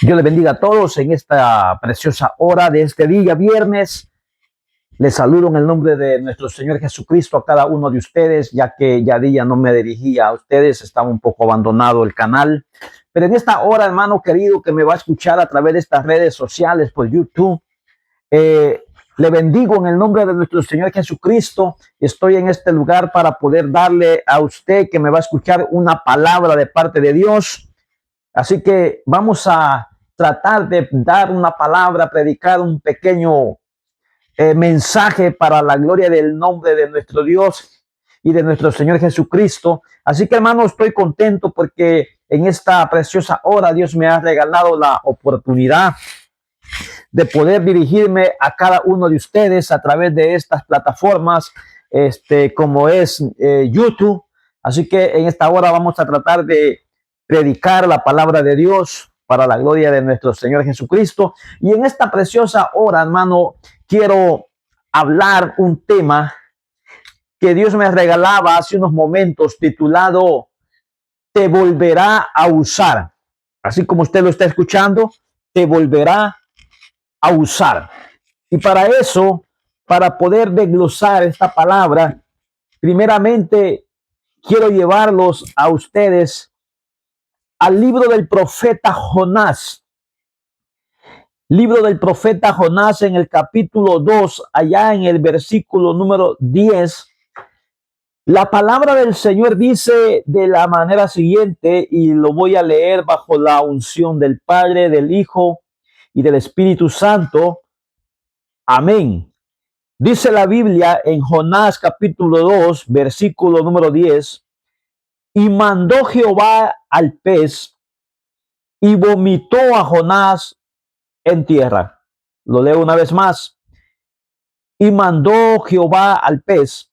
Dios les bendiga a todos en esta preciosa hora de este día viernes. Les saludo en el nombre de nuestro Señor Jesucristo a cada uno de ustedes, ya que ya día no me dirigía a ustedes, estaba un poco abandonado el canal. Pero en esta hora, hermano querido, que me va a escuchar a través de estas redes sociales, por YouTube, le bendigo en el nombre de nuestro Señor Jesucristo. Estoy en este lugar para poder darle a usted que me va a escuchar una palabra de parte de Dios. Así que vamos a tratar de dar una palabra, predicar un pequeño mensaje para la gloria del nombre de nuestro Dios y de nuestro Señor Jesucristo. Así que, hermano, estoy contento porque en esta preciosa hora Dios me ha regalado la oportunidad de poder dirigirme a cada uno de ustedes a través de estas plataformas, como es YouTube. Así que en esta hora vamos a tratar de predicar la palabra de Dios para la gloria de nuestro Señor Jesucristo. Y en esta preciosa hora, hermano, quiero hablar un tema que Dios me regalaba hace unos momentos, titulado "Te volverá a usar". Así como usted lo está escuchando, te volverá a usar. Y para eso, para poder desglosar esta palabra, primeramente quiero llevarlos a ustedes al libro del profeta Jonás. Libro del profeta Jonás, en el capítulo 2, allá en el versículo número 10. La palabra del Señor dice de la manera siguiente, y lo voy a leer bajo la unción del Padre, del Hijo y del Espíritu Santo. Amén. Dice la Biblia en Jonás capítulo 2, versículo número 10. Y mandó Jehová al pez y vomitó a Jonás en tierra. Lo leo una vez más. Y mandó Jehová al pez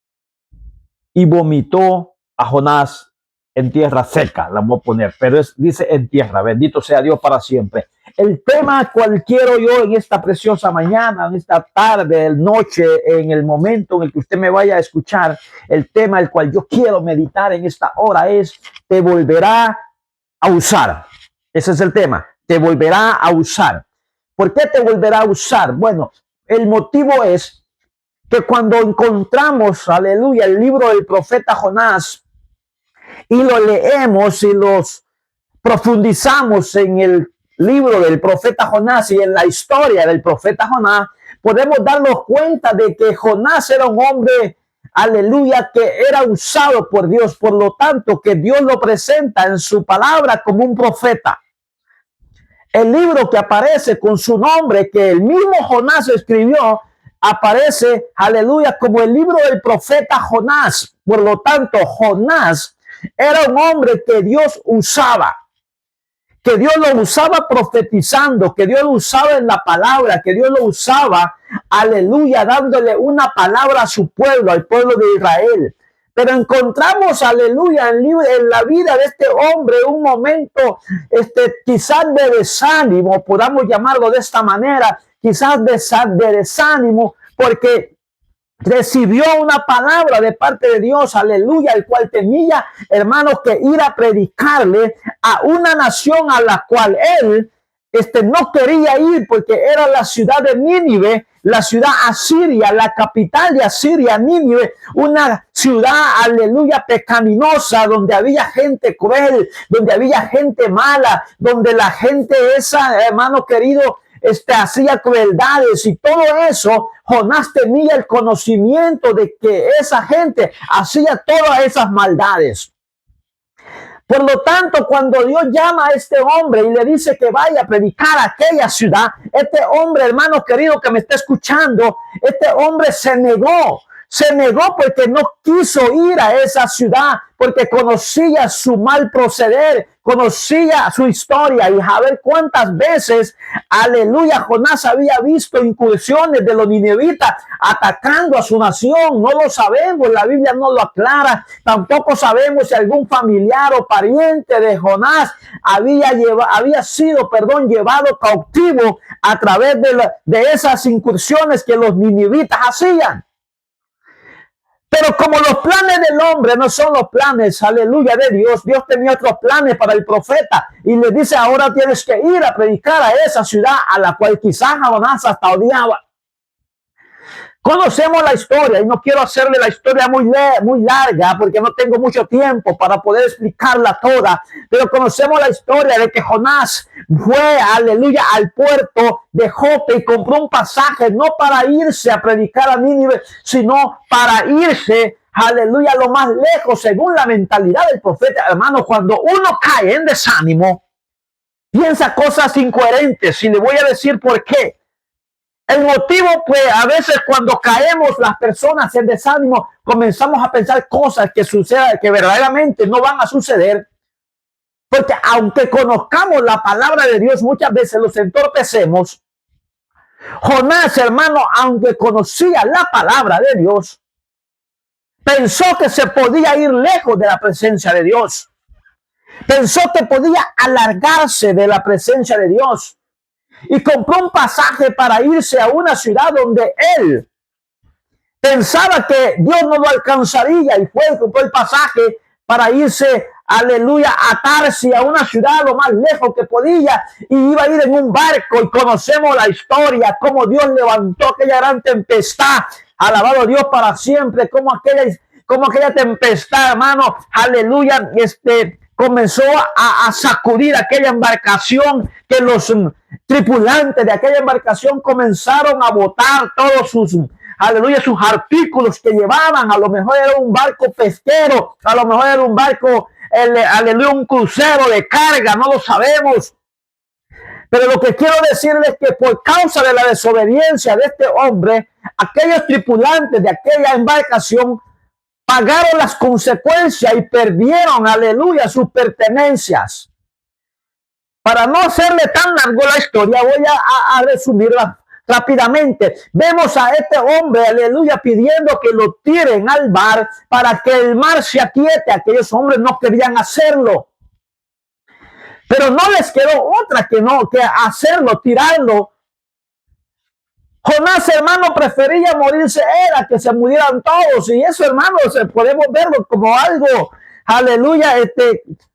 y vomitó a Jonás en tierra seca. La voy a poner, pero dice en tierra. Bendito sea Dios para siempre. El tema cual quiero yo en esta preciosa mañana, en esta tarde, noche, en el momento en el que usted me vaya a escuchar, el tema el cual yo quiero meditar en esta hora es: te volverá a usar. Ese es el tema. Te volverá a usar. ¿Por qué te volverá a usar? Bueno, el motivo es que cuando encontramos, aleluya, el libro del profeta Jonás y lo leemos y los profundizamos en el libro del profeta Jonás y en la historia del profeta Jonás, podemos darnos cuenta de que Jonás era un hombre, aleluya, que era usado por Dios. Por lo tanto, que Dios lo presenta en su palabra como un profeta. El libro que aparece con su nombre, que el mismo Jonás escribió, aparece, aleluya, como el libro del profeta Jonás. Por lo tanto, Jonás era un hombre que Dios usaba, que Dios lo usaba profetizando, que Dios lo usaba en la palabra, que Dios lo usaba, aleluya, dándole una palabra a su pueblo, al pueblo de Israel. Pero encontramos, aleluya, en la vida de este hombre un momento, quizás de desánimo, podamos llamarlo de esta manera, quizás de desánimo, porque recibió una palabra de parte de Dios, aleluya, el cual tenía, hermanos, que ir a predicarle a una nación a la cual él no quería ir, porque era la ciudad de Nínive, la ciudad asiria, la capital de Asiria, Nínive, una ciudad, aleluya, pecaminosa, donde había gente cruel, donde había gente mala, donde la gente esa, hermano querido, hacía crueldades y todo eso. Jonás tenía el conocimiento de que esa gente hacía todas esas maldades. Por lo tanto, cuando Dios llama a este hombre y le dice que vaya a predicar a aquella ciudad, este hombre, hermano querido que me está escuchando, este hombre se negó porque no quiso ir a esa ciudad, porque conocía su mal proceder, conocía su historia y a ver cuántas veces, aleluya, Jonás había visto incursiones de los ninivitas atacando a su nación. No lo sabemos, la Biblia no lo aclara. Tampoco sabemos si algún familiar o pariente de Jonás había sido llevado cautivo a través de esas incursiones que los ninivitas hacían. Pero como los planes del hombre no son los planes, aleluya, de Dios, Dios tenía otros planes para el profeta y le dice, ahora tienes que ir a predicar a esa ciudad a la cual quizás Jonás hasta odiaba. Conocemos la historia y no quiero hacerle la historia muy larga porque no tengo mucho tiempo para poder explicarla toda, pero conocemos la historia de que Jonás fue, aleluya, al puerto de Jope y compró un pasaje no para irse a predicar a Nínive, sino para irse, aleluya, lo más lejos según la mentalidad del profeta. Hermano, cuando uno cae en desánimo, piensa cosas incoherentes y le voy a decir por qué. El motivo, pues, a veces cuando caemos las personas en desánimo, comenzamos a pensar cosas que sucedan, que verdaderamente no van a suceder. Porque aunque conozcamos la palabra de Dios, muchas veces los entorpecemos. Jonás, hermano, aunque conocía la palabra de Dios, pensó que se podía ir lejos de la presencia de Dios. Pensó que podía alargarse de la presencia de Dios. Y compró un pasaje para irse a una ciudad donde él pensaba que Dios no lo alcanzaría y fue y compró el pasaje para irse, aleluya, a Tarsis, a una ciudad lo más lejos que podía, y iba a ir en un barco. Y conocemos la historia, cómo Dios levantó aquella gran tempestad, alabado Dios para siempre, cómo aquella tempestad, hermano, aleluya, comenzó a sacudir aquella embarcación, que los tripulantes de aquella embarcación comenzaron a botar todos sus, aleluya, sus artículos que llevaban. A lo mejor era un barco pesquero, a lo mejor era un barco, aleluya, un crucero de carga, no lo sabemos. Pero lo que quiero decirles es que por causa de la desobediencia de este hombre, aquellos tripulantes de aquella embarcación pagaron las consecuencias y perdieron, aleluya, sus pertenencias. Para no hacerle tan largo la historia, voy a resumirla rápidamente. Vemos a este hombre, aleluya, pidiendo que lo tiren al mar para que el mar se aquiete. Aquellos hombres no querían hacerlo, pero no les quedó otra que hacerlo, tirarlo. Jonás, hermano, prefería morirse él a que se murieran todos. Y eso, hermano, podemos verlo como algo, aleluya,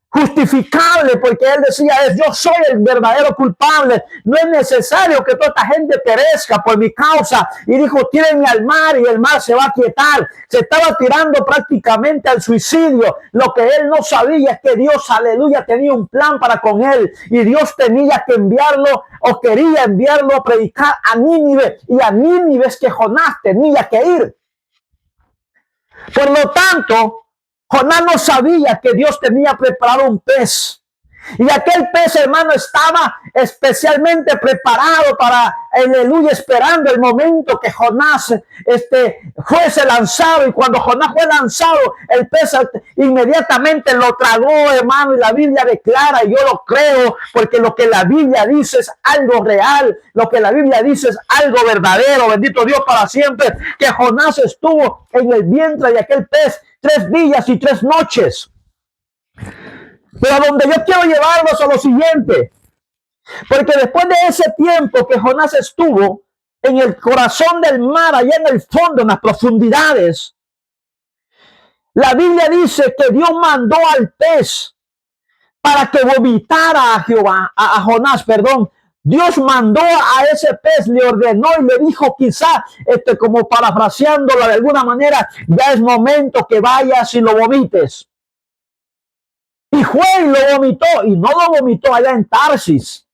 justificable, porque él decía, yo soy el verdadero culpable, no es necesario que toda esta gente perezca por mi causa. Y dijo, tírenme al mar y el mar se va a quietar. Se estaba tirando prácticamente al suicidio. Lo que él no sabía es que Dios, aleluya, tenía un plan para con él, y Dios tenía que enviarlo, o quería enviarlo a predicar a Nínive, y a Nínive es que Jonás tenía que ir. Por lo tanto, Jonás no sabía que Dios tenía preparado un pez. Y aquel pez, hermano, estaba especialmente preparado para, aleluya, esperando el momento que Jonás fuese lanzado. Y cuando Jonás fue lanzado, el pez inmediatamente lo tragó, hermano. Y la Biblia declara, y yo lo creo, porque lo que la Biblia dice es algo real, lo que la Biblia dice es algo verdadero. Bendito Dios para siempre, que Jonás estuvo en el vientre de aquel pez 3 días y 3 noches. Pero a donde yo quiero llevarlos a lo siguiente, porque después de ese tiempo que Jonás estuvo en el corazón del mar, allá en el fondo, en las profundidades, la Biblia dice que Dios mandó al pez para que vomitara a Jonás, perdón. Dios mandó a ese pez, le ordenó y le dijo, quizá, como parafraseándolo de alguna manera, ya es momento que vayas y lo vomites. Y fue y lo vomitó, y no lo vomitó allá en Tarsis,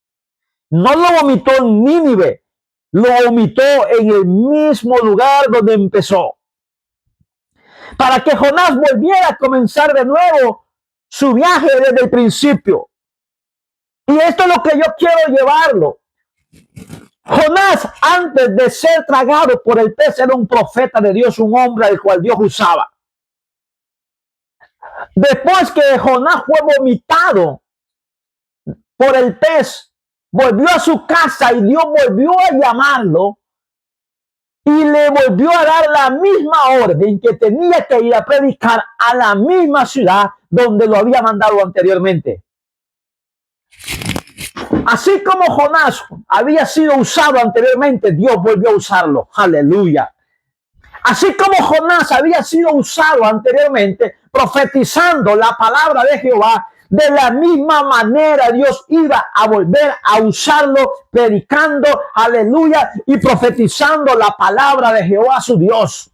no lo vomitó en Nínive, lo vomitó en el mismo lugar donde empezó, para que Jonás volviera a comenzar de nuevo su viaje desde el principio. Y esto es lo que yo quiero llevarlo. Jonás, antes de ser tragado por el pez, era un profeta de Dios, un hombre al cual Dios usaba. Después que Jonás fue vomitado por el pez, volvió a su casa y Dios volvió a llamarlo y le volvió a dar la misma orden, que tenía que ir a predicar a la misma ciudad donde lo había mandado anteriormente. Así como Jonás había sido usado anteriormente, Dios volvió a usarlo. Aleluya. Así como Jonás había sido usado anteriormente profetizando la palabra de Jehová, de la misma manera Dios iba a volver a usarlo predicando, aleluya, y profetizando la palabra de Jehová su Dios.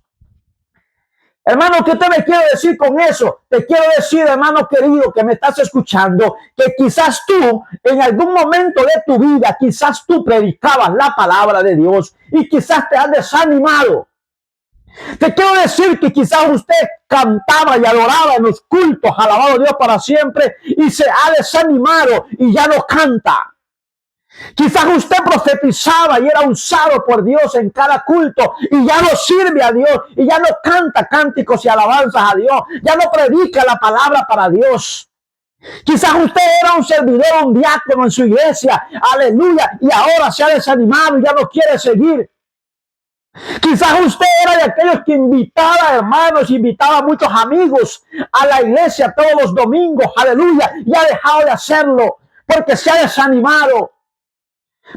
Hermano, ¿qué te me quiero decir con eso? Te quiero decir, hermano querido, que me estás escuchando, que quizás tú, en algún momento de tu vida, quizás tú predicabas la palabra de Dios y quizás te has desanimado. Te quiero decir que quizás usted cantaba y adoraba en los cultos, alabado Dios para siempre, y se ha desanimado y ya no canta. Quizás usted profetizaba y era usado por Dios en cada culto y ya no sirve a Dios y ya no canta cánticos y alabanzas a Dios, ya no predica la palabra para Dios. Quizás usted era un servidor, un diácono en su iglesia, aleluya, y ahora se ha desanimado y ya no quiere seguir. Quizás usted era de aquellos que invitaba hermanos, invitaba a muchos amigos a la iglesia todos los domingos, aleluya, y ha dejado de hacerlo porque se ha desanimado.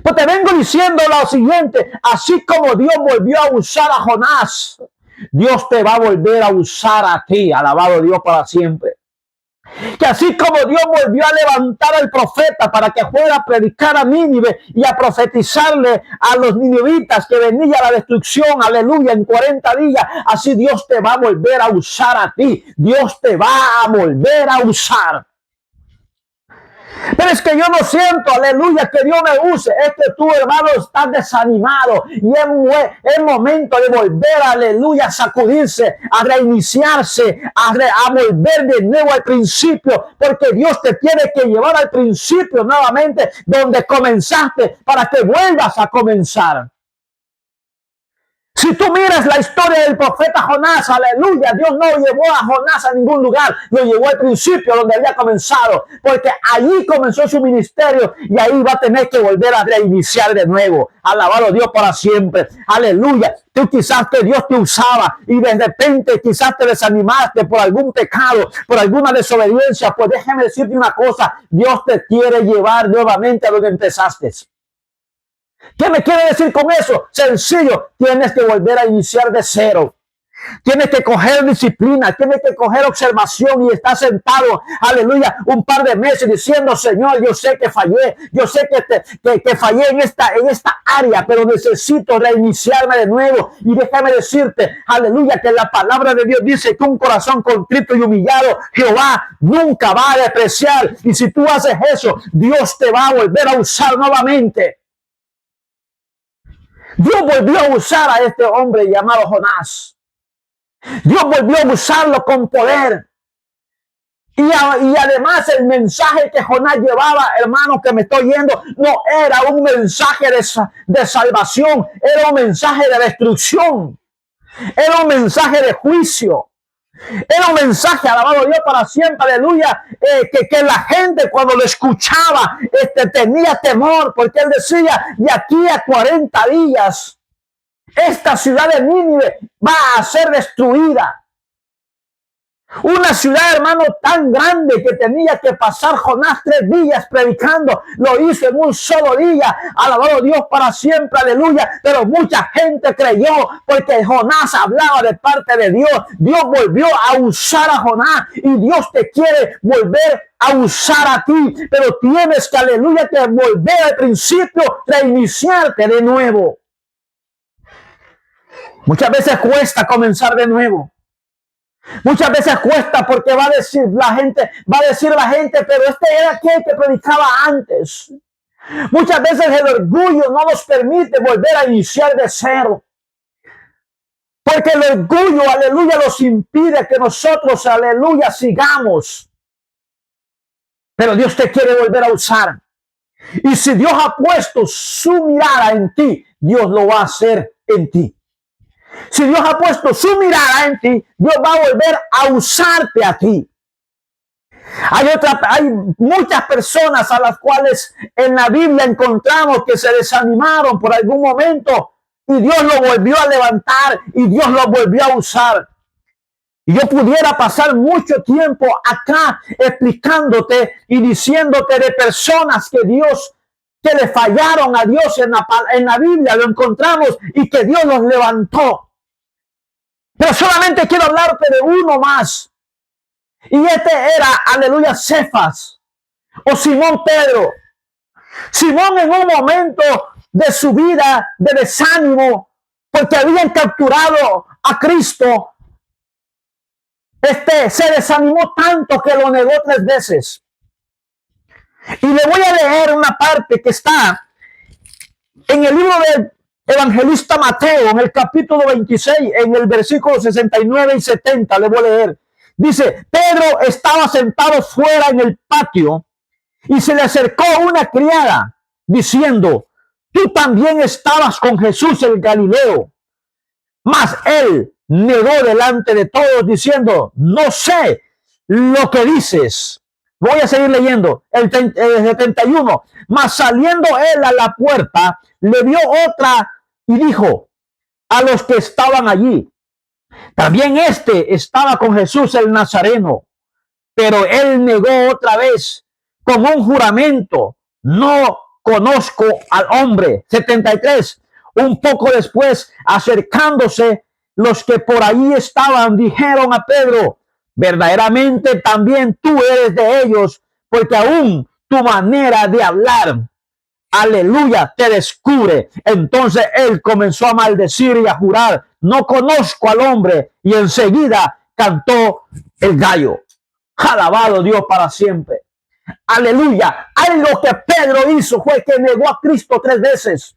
Pues te vengo diciendo lo siguiente, así como Dios volvió a usar a Jonás, Dios te va a volver a usar a ti, alabado Dios para siempre. Que así como Dios volvió a levantar al profeta para que fuera a predicar a Nínive y a profetizarle a los ninivitas que venía la destrucción, aleluya, en 40 días, así Dios te va a volver a usar a ti. Dios te va a volver a usar. Pero es que yo no siento, aleluya, que Dios me use. Es que tú, hermano, estás desanimado y es momento de volver, aleluya, a sacudirse, a reiniciarse, a volver de nuevo al principio, porque Dios te tiene que llevar al principio nuevamente donde comenzaste para que vuelvas a comenzar. Si tú miras la historia del profeta Jonás, aleluya, Dios no llevó a Jonás a ningún lugar, lo llevó al principio donde había comenzado, porque allí comenzó su ministerio y ahí va a tener que volver a reiniciar de nuevo. Alabado Dios para siempre, aleluya. Tú quizás que Dios te usaba y de repente quizás te desanimaste por algún pecado, por alguna desobediencia. Pues déjame decirte una cosa, Dios te quiere llevar nuevamente a donde empezaste. ¿Qué me quiere decir con eso? Sencillo, tienes que volver a iniciar de cero. Tienes que coger disciplina, tienes que coger observación y estar sentado, aleluya, un par de meses diciendo, Señor, yo sé que fallé, yo sé que fallé en esta área, pero necesito reiniciarme de nuevo. Y déjame decirte, aleluya, que la palabra de Dios dice que un corazón contrito y humillado, Jehová nunca va a despreciar. Y si tú haces eso, Dios te va a volver a usar nuevamente. Dios volvió a usar a este hombre llamado Jonás. Dios volvió a usarlo con poder. Y además el mensaje que Jonás llevaba, hermano que me estoy yendo, no era un mensaje de salvación, era un mensaje de destrucción. Era un mensaje de juicio. Era un mensaje, alabado Dios para siempre, aleluya, que la gente cuando lo escuchaba tenía temor, porque él decía, de aquí a 40 días, esta ciudad de Nínive va a ser destruida. Una ciudad, hermano, tan grande que tenía que pasar Jonás 3 días predicando, lo hizo en un solo día, alabado Dios para siempre, aleluya, pero mucha gente creyó porque Jonás hablaba de parte de Dios. Dios volvió a usar a Jonás y Dios te quiere volver a usar a ti, pero tienes que, aleluya, que volver al principio, reiniciarte de nuevo. Muchas veces cuesta comenzar de nuevo. Muchas veces cuesta porque va a decir la gente, pero este era aquel que predicaba antes. Muchas veces el orgullo no nos permite volver a iniciar de cero. Porque el orgullo, aleluya, nos impide que nosotros, aleluya, sigamos. Pero Dios te quiere volver a usar. Y si Dios ha puesto su mirada en ti, Dios lo va a hacer en ti. Si Dios ha puesto su mirada en ti, Dios va a volver a usarte a ti. Hay muchas personas a las cuales en la Biblia encontramos que se desanimaron por algún momento y Dios lo volvió a levantar y Dios lo volvió a usar. Y yo pudiera pasar mucho tiempo acá explicándote y diciéndote de personas que le fallaron a Dios en la Biblia, lo encontramos y que Dios los levantó. Pero solamente quiero hablarte de uno más. Y este era, aleluya, Cefas o Simón Pedro. Simón en un momento de su vida de desánimo, porque habían capturado a Cristo, se desanimó tanto que lo negó 3 veces. Y le voy a leer una parte que está en el libro del evangelista Mateo, en el capítulo 26, en el versículo 69 y 70, le voy a leer. Dice, Pedro estaba sentado fuera en el patio y se le acercó una criada diciendo, tú también estabas con Jesús el Galileo. Mas él negó delante de todos diciendo, no sé lo que dices. Voy a seguir leyendo el 71. Mas saliendo él a la puerta, le vio otra y dijo a los que estaban allí, también estaba con Jesús el Nazareno. Pero él negó otra vez con un juramento, no conozco al hombre. 73. Un poco después, acercándose, los que por ahí estaban dijeron a Pedro, verdaderamente también tú eres de ellos, porque aún tu manera de hablar, aleluya, te descubre. Entonces él comenzó a maldecir y a jurar, no conozco al hombre, y enseguida cantó el gallo. Alabado Dios para siempre. Aleluya. Algo que Pedro hizo fue que negó a Cristo 3 veces.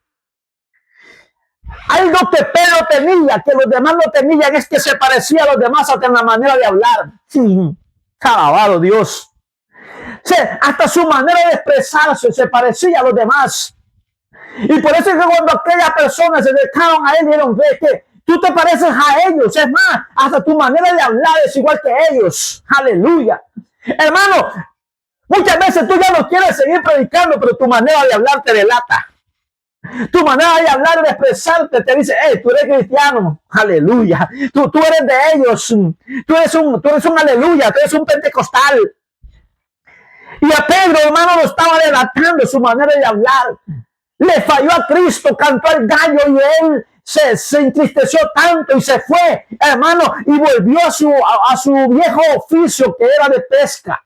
Algo que Pedro tenía, que los demás no tenían, es que se parecía a los demás hasta en la manera de hablar. Alabado Dios. Hasta su manera de expresarse se parecía a los demás. Y por eso es que cuando aquellas personas se acercaron a él, dijeron, ve que tú te pareces a ellos. Es más, hasta tu manera de hablar es igual que ellos. Aleluya. Hermano, muchas veces tú ya no quieres seguir predicando, pero tu manera de hablar te delata. Tu manera de hablar, de expresarte, te dice, hey, tú eres cristiano, aleluya. Tú eres de ellos, tú eres un aleluya, tú eres un pentecostal. Y a Pedro, hermano, lo estaba delatando su manera de hablar. Le falló a Cristo, cantó el gallo y él se entristeció tanto y se fue, hermano, y volvió a su viejo oficio que era de pesca.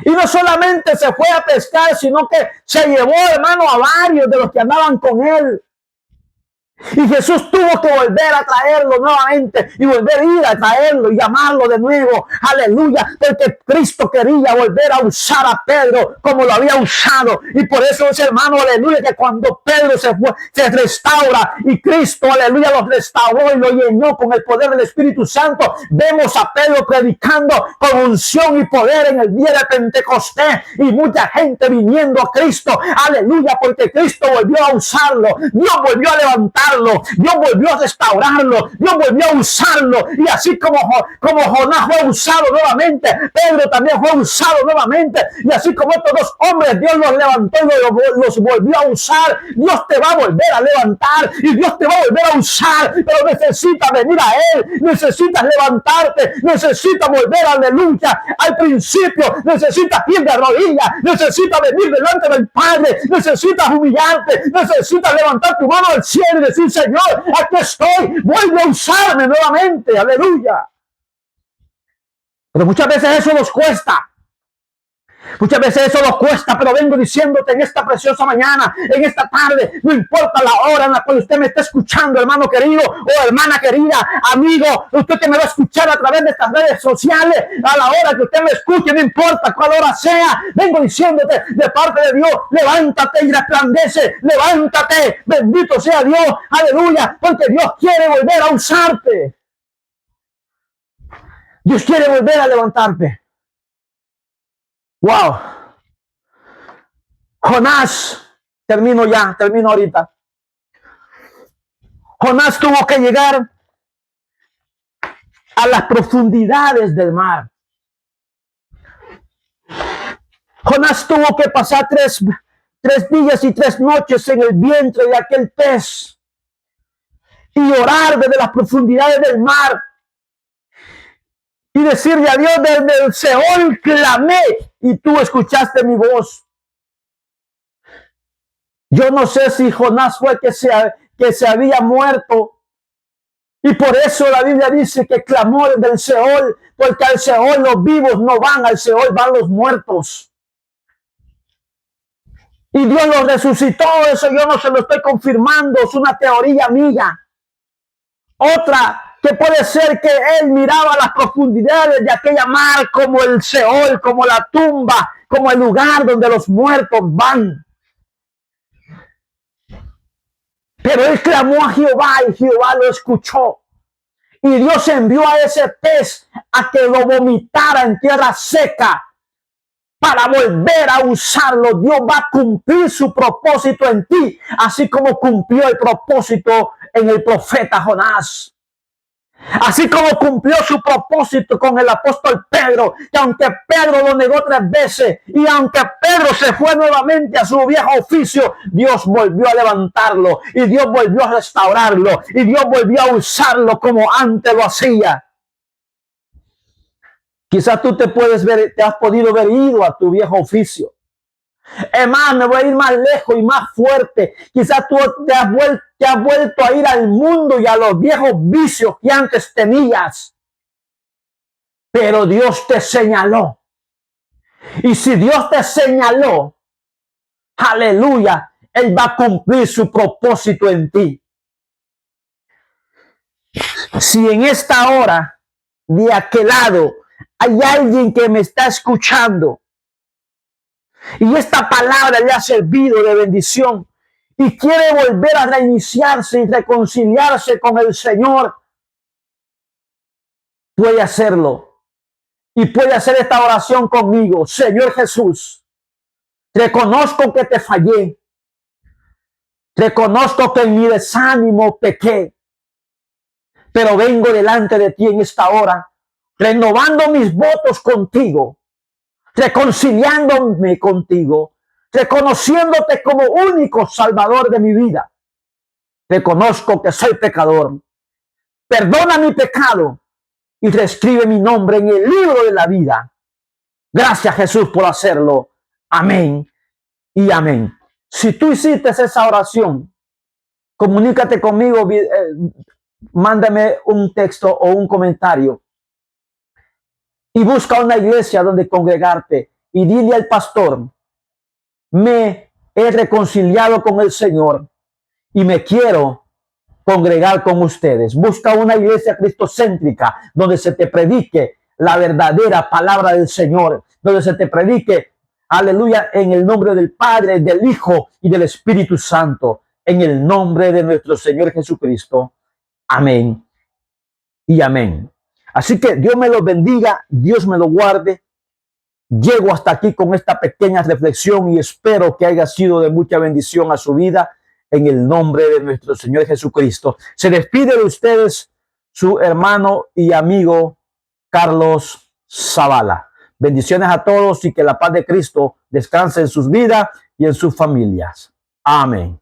Y no solamente se fue a pescar, sino que se llevó, hermano, a varios de los que andaban con él. Y Jesús tuvo que volver a traerlo nuevamente y volver a ir a traerlo y llamarlo de nuevo. Aleluya, porque Cristo quería volver a usar a Pedro como lo había usado. Y por eso es, hermano, aleluya, que cuando Pedro se fue, se restaura y Cristo, aleluya, los restauró y lo llenó con el poder del Espíritu Santo. Vemos a Pedro predicando con unción y poder en el día de Pentecostés y mucha gente viniendo a Cristo. Aleluya, porque Cristo volvió a usarlo. Dios volvió a levantarlo. Dios volvió a restaurarlo, Dios volvió a usarlo, y así como Jonás fue usado nuevamente, Pedro también fue usado nuevamente, y así como estos 2 hombres Dios los levantó y los volvió a usar. Dios te va a volver a levantar y Dios te va a volver a usar, pero necesitas venir a Él, necesitas levantarte, necesitas volver, aleluya, al principio, necesitas ir de rodillas, necesitas venir delante del Padre, necesitas humillarte, necesitas levantar tu mano al cielo y decir, Señor, aquí estoy, vuelve a usarme nuevamente, aleluya. Pero muchas veces eso nos cuesta. Muchas veces eso nos cuesta, pero vengo diciéndote en esta preciosa mañana, en esta tarde, no importa la hora en la cual usted me esté escuchando, hermano querido o hermana querida, amigo, usted que me va a escuchar a través de estas redes sociales, a la hora que usted me escuche, no importa cuál hora sea, vengo diciéndote de parte de Dios, levántate y resplandece, levántate, bendito sea Dios, aleluya, porque Dios quiere volver a usarte. Dios quiere volver a levantarte. Wow. Jonás, termino ahorita. Jonás tuvo que llegar a las profundidades del mar. Jonás tuvo que pasar tres días y 3 noches en el vientre de aquel pez y orar desde las profundidades del mar y decirle a Dios, desde el Seol clamé y tú escuchaste mi voz. Yo no sé si Jonás fue que se había muerto Y por eso la Biblia dice que clamó desde el Seol, porque al Seol los vivos no van, al Seol van los muertos. Y Dios los resucitó, eso yo no se lo estoy confirmando, es una teoría mía. Otra, que puede ser que él miraba las profundidades de aquella mar como el Seol, como la tumba, como el lugar donde los muertos van. Pero él clamó a Jehová y Jehová lo escuchó. Y Dios envió a ese pez a que lo vomitara en tierra seca para volver a usarlo. Dios va a cumplir su propósito en ti, así como cumplió el propósito en el profeta Jonás. Así como cumplió su propósito con el apóstol Pedro, que aunque Pedro lo negó 3 veces y aunque Pedro se fue nuevamente a su viejo oficio, Dios volvió a levantarlo y Dios volvió a restaurarlo y Dios volvió a usarlo como antes lo hacía. Quizás tú te has podido ver ido a tu viejo oficio. Es más, me voy a ir más lejos y más fuerte. Quizás tú te has vuelto a ir al mundo y a los viejos vicios que antes tenías. Pero Dios te señaló. Y si Dios te señaló, aleluya, Él va a cumplir su propósito en ti. Si en esta hora de aquel lado hay alguien que me está escuchando y esta palabra le ha servido de bendición y quiere volver a reiniciarse y reconciliarse con el Señor, puede hacerlo. Y puede hacer esta oración conmigo. Señor Jesús, reconozco que te fallé. Reconozco que en mi desánimo pequé. Pero vengo delante de ti en esta hora, renovando mis votos contigo, reconciliándome contigo, reconociéndote como único salvador de mi vida. Reconozco que soy pecador. Perdona mi pecado y reescribe mi nombre en el libro de la vida. Gracias, Jesús, por hacerlo. Amén y amén. Si tú hiciste esa oración, comunícate conmigo, mándame un texto o un comentario y busca una iglesia donde congregarte y dile al pastor: me he reconciliado con el Señor y me quiero congregar con ustedes. Busca una iglesia cristocéntrica donde se te predique la verdadera palabra del Señor, donde se te predique, aleluya, en el nombre del Padre, del Hijo y del Espíritu Santo, en el nombre de nuestro Señor Jesucristo. Amén y amén. Así que Dios me lo bendiga, Dios me lo guarde. Llego hasta aquí con esta pequeña reflexión y espero que haya sido de mucha bendición a su vida en el nombre de nuestro Señor Jesucristo. Se despide de ustedes su hermano y amigo Carlos Zavala. Bendiciones a todos y que la paz de Cristo descanse en sus vidas y en sus familias. Amén.